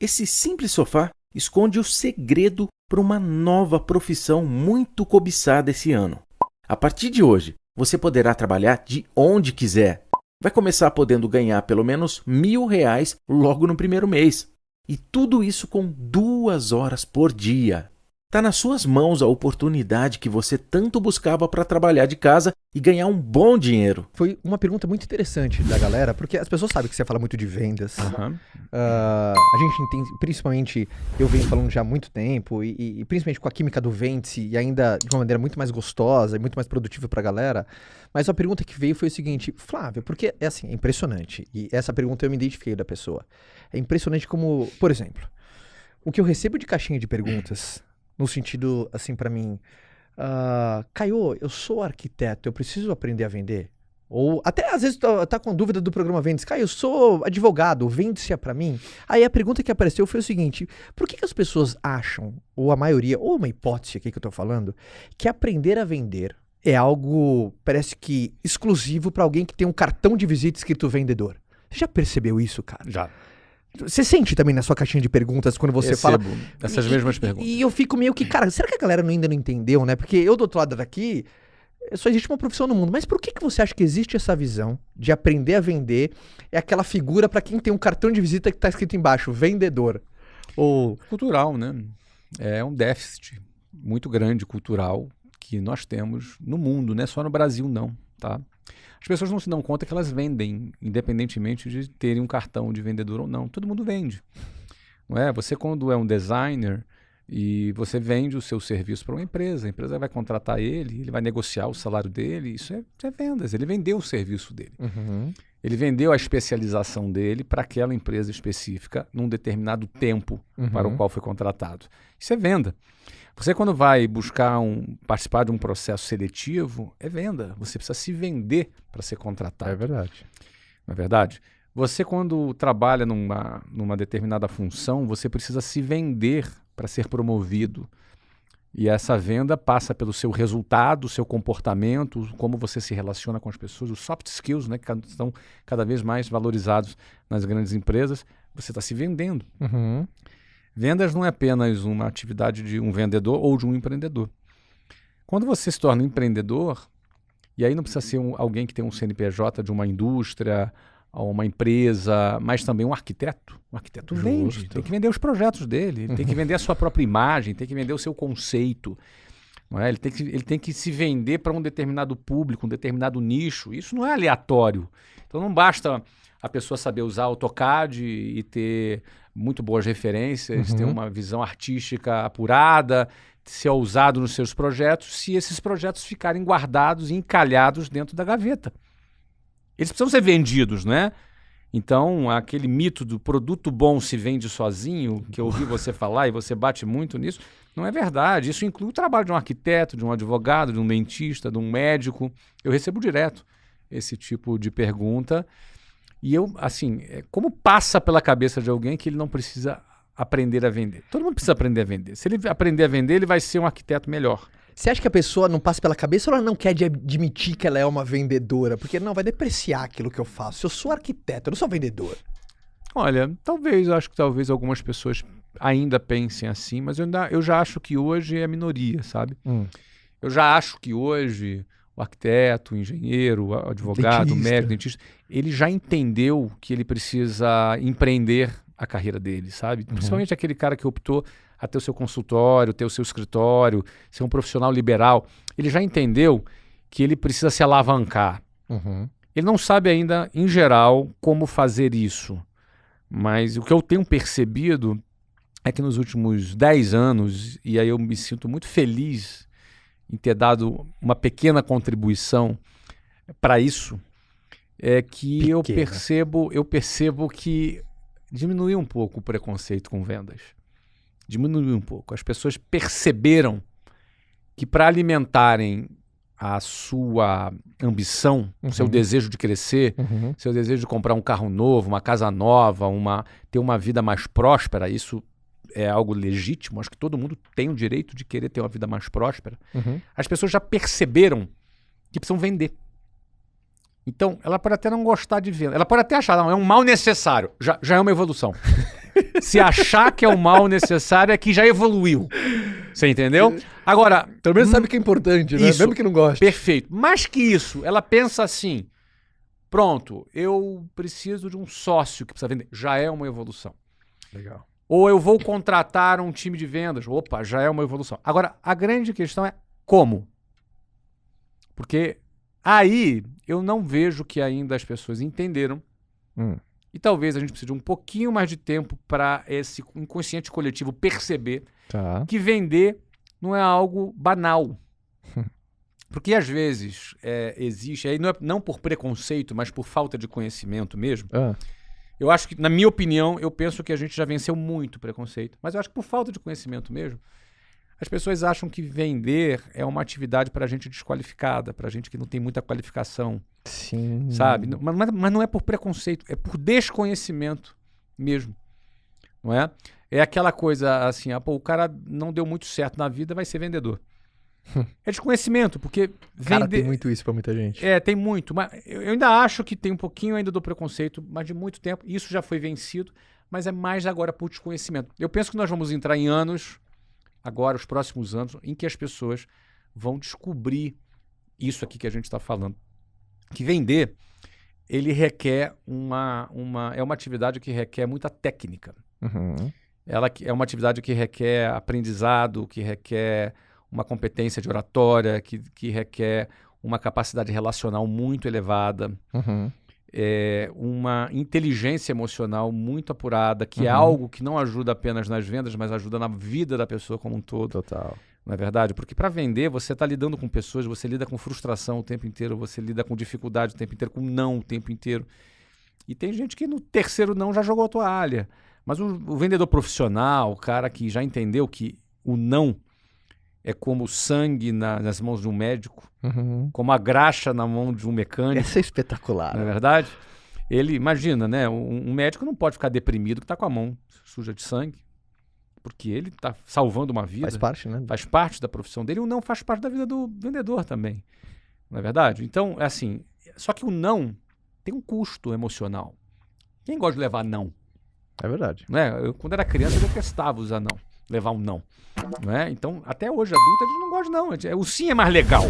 Esse simples sofá esconde o segredo para uma nova profissão muito cobiçada esse ano. A partir de hoje, você poderá trabalhar de onde quiser. Vai começar podendo ganhar pelo menos R$ 1.000 logo no primeiro mês. E tudo isso com 2 horas por dia. Está nas suas mãos a oportunidade que você tanto buscava para trabalhar de casa e ganhar um bom dinheiro. Foi uma pergunta muito interessante da galera, porque as pessoas sabem que você fala muito de vendas. Uhum. A gente entende, principalmente, eu venho falando já há muito tempo, e principalmente com a química do Vende-se, e ainda de uma maneira muito mais gostosa e muito mais produtiva para a galera. Mas a pergunta que veio foi o seguinte: Flávio, porque é assim, é impressionante, e essa pergunta eu me identifiquei da pessoa. É impressionante como, por exemplo, o que eu recebo de caixinha de perguntas, no sentido, assim, pra mim, Caio, eu sou arquiteto, eu preciso aprender a vender? Ou até às vezes tá com dúvida do programa Vende-se. Caio, eu sou advogado, vende-se pra mim? Aí a pergunta que apareceu foi o seguinte: por que as pessoas acham, ou a maioria, ou uma hipótese aqui que eu tô falando, que aprender a vender é algo, parece que, exclusivo pra alguém que tem um cartão de visita escrito vendedor? Você já percebeu isso, cara? Já. Você sente também na sua caixinha de perguntas quando você fala... essas mesmas perguntas. E eu fico meio que, cara, será que a galera ainda não entendeu, né? Porque eu do outro lado daqui, só existe uma profissão no mundo. Mas por que você acha que existe essa visão de aprender a vender? É aquela figura pra quem tem um cartão de visita que tá escrito embaixo, vendedor. Ou... Cultural, né? É um déficit muito grande cultural que nós temos no mundo, não é só no Brasil não, tá? As pessoas não se dão conta que elas vendem, independentemente de terem um cartão de vendedor ou não. Todo mundo vende. Não é? Você, quando é um designer e você vende o seu serviço para uma empresa, a empresa vai contratar ele vai negociar o salário dele, isso é vendas. Ele vendeu o serviço dele. Uhum. Ele vendeu a especialização dele para aquela empresa específica num determinado tempo para o qual foi contratado. Isso é venda. Você, quando vai buscar participar de um processo seletivo, é venda. Você precisa se vender para ser contratado. É verdade. Não é verdade? Você, quando trabalha numa determinada função, você precisa se vender para ser promovido. E essa venda passa pelo seu resultado, seu comportamento, como você se relaciona com as pessoas, os soft skills, né, que estão cada vez mais valorizados nas grandes empresas. Você está se vendendo. Uhum. Vendas não é apenas uma atividade de um vendedor ou de um empreendedor. Quando você se torna empreendedor, e aí não precisa ser alguém que tem um CNPJ de uma indústria, ou uma empresa, mas também um arquiteto. Um arquiteto vende, tem que vender os projetos dele, ele tem que vender a sua própria imagem, tem que vender o seu conceito. Não é? Ele tem que se vender para um determinado público, um determinado nicho. Isso não é aleatório. Então não basta a pessoa saber usar AutoCAD e ter muito boas referências, ter uma visão artística apurada, ser ousado nos seus projetos, se esses projetos ficarem guardados e encalhados dentro da gaveta. Eles precisam ser vendidos, né? Então, aquele mito do produto bom se vende sozinho, que eu ouvi você falar e você bate muito nisso, não é verdade. Isso inclui o trabalho de um arquiteto, de um advogado, de um dentista, de um médico. Eu recebo direto esse tipo de pergunta. E eu, assim, como passa pela cabeça de alguém que ele não precisa aprender a vender? Todo mundo precisa aprender a vender. Se ele aprender a vender, ele vai ser um arquiteto melhor. Você acha que a pessoa não passa pela cabeça ou ela não quer admitir que ela é uma vendedora? Porque não, vai depreciar aquilo que eu faço. Eu sou arquiteto, eu não sou vendedor. Olha, acho que talvez algumas pessoas ainda pensem assim, mas eu já acho que hoje é minoria, sabe? Eu já acho que hoje o arquiteto, o engenheiro, o advogado, o médico, o dentista, ele já entendeu que ele precisa empreender a carreira dele, sabe? Principalmente aquele cara que optou a ter o seu consultório, ter o seu escritório, ser um profissional liberal. Ele já entendeu que ele precisa se alavancar. Ele não sabe ainda, em geral, como fazer isso. Mas o que eu tenho percebido é que nos últimos 10 anos, e aí eu me sinto muito feliz em ter dado uma pequena contribuição para isso, é que eu percebo que diminuiu um pouco o preconceito com vendas. Diminuiu um pouco. As pessoas perceberam que para alimentarem a sua ambição, o seu desejo de crescer, seu desejo de comprar um carro novo, uma casa nova, ter uma vida mais próspera, isso é algo legítimo, acho que todo mundo tem o direito de querer ter uma vida mais próspera. As pessoas já perceberam que precisam vender. Então, ela pode até não gostar de venda, ela pode até achar, não, é um mal necessário, já é uma evolução. Se achar que é o mal necessário é que já evoluiu. Você entendeu? Agora... Pelo menos sabe que é importante, né? Isso, mesmo que não goste. Perfeito. Mais que isso, ela pensa assim, pronto, eu preciso de um sócio que precisa vender. Já é uma evolução. Legal. Ou eu vou contratar um time de vendas. Opa, já é uma evolução. Agora, a grande questão é como? Porque aí eu não vejo que ainda as pessoas entenderam. E talvez a gente precise de um pouquinho mais de tempo para esse inconsciente coletivo perceber que vender não é algo banal. Porque às vezes existe, aí não por preconceito, mas por falta de conhecimento mesmo. Eu acho que, na minha opinião, eu penso que a gente já venceu muito preconceito. Mas eu acho que por falta de conhecimento mesmo, as pessoas acham que vender é uma atividade para gente desqualificada, para gente que não tem muita qualificação. Sim. Sabe? Mas não é por preconceito, é por desconhecimento mesmo. Não é? É aquela coisa assim, o cara não deu muito certo na vida, vai ser vendedor. É desconhecimento, porque Cara, tem muito isso pra muita gente. Tem muito. Mas eu ainda acho que tem um pouquinho ainda do preconceito, mas de muito tempo. Isso já foi vencido, mas é mais agora por desconhecimento. Eu penso que nós vamos entrar em anos, agora, os próximos anos, em que as pessoas vão descobrir isso aqui que a gente está falando. Que vender, ele requer é uma atividade que requer muita técnica. Ela é uma atividade que requer aprendizado, que requer uma competência de oratória, que requer uma capacidade relacional muito elevada, uma inteligência emocional muito apurada, que é algo que não ajuda apenas nas vendas, mas ajuda na vida da pessoa como um todo. Total. Não é verdade? Porque para vender, você está lidando com pessoas, você lida com frustração o tempo inteiro, você lida com dificuldade o tempo inteiro, com não o tempo inteiro. E tem gente que no terceiro não já jogou a toalha. Mas o vendedor profissional, o cara que já entendeu que o não é como sangue nas mãos de um médico, como a graxa na mão de um mecânico. Essa é espetacular. Não é verdade? Ele, imagina, né? Um médico não pode ficar deprimido que está com a mão suja de sangue, porque ele está salvando uma vida. Faz parte, né? Faz parte da profissão dele. E o não faz parte da vida do vendedor também. Não é verdade? Então, é assim, só que o não tem um custo emocional. Quem gosta de levar não? É verdade. Né? Eu, quando era criança, eu detestava usar não. Levar um não. Né? Então, até hoje, adulto, a gente não gosta de não. O sim é mais legal.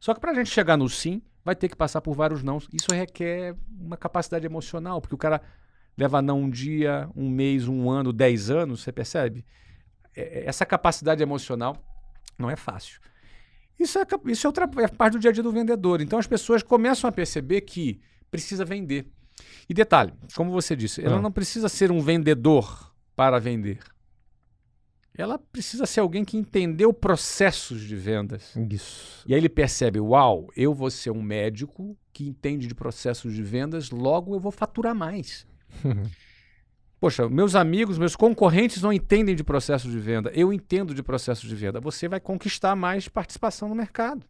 Só que pra gente chegar no sim, vai ter que passar por vários nãos. Isso requer uma capacidade emocional, porque o cara leva não um dia, um mês, um ano, 10 anos, você percebe? Essa capacidade emocional não é fácil. Isso é outra parte do dia a dia do vendedor. Então, as pessoas começam a perceber que precisa vender. E detalhe, como você disse, ela não precisa ser um vendedor para vender. Ela precisa ser alguém que entendeu processos de vendas. Isso. E aí ele percebe, uau, eu vou ser um médico que entende de processos de vendas, logo eu vou faturar mais. Poxa, meus amigos, meus concorrentes não entendem de processos de venda. Eu entendo de processos de venda. Você vai conquistar mais participação no mercado.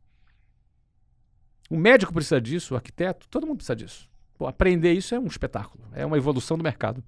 O médico precisa disso, o arquiteto, todo mundo precisa disso. Pô, aprender isso é um espetáculo, é uma evolução do mercado.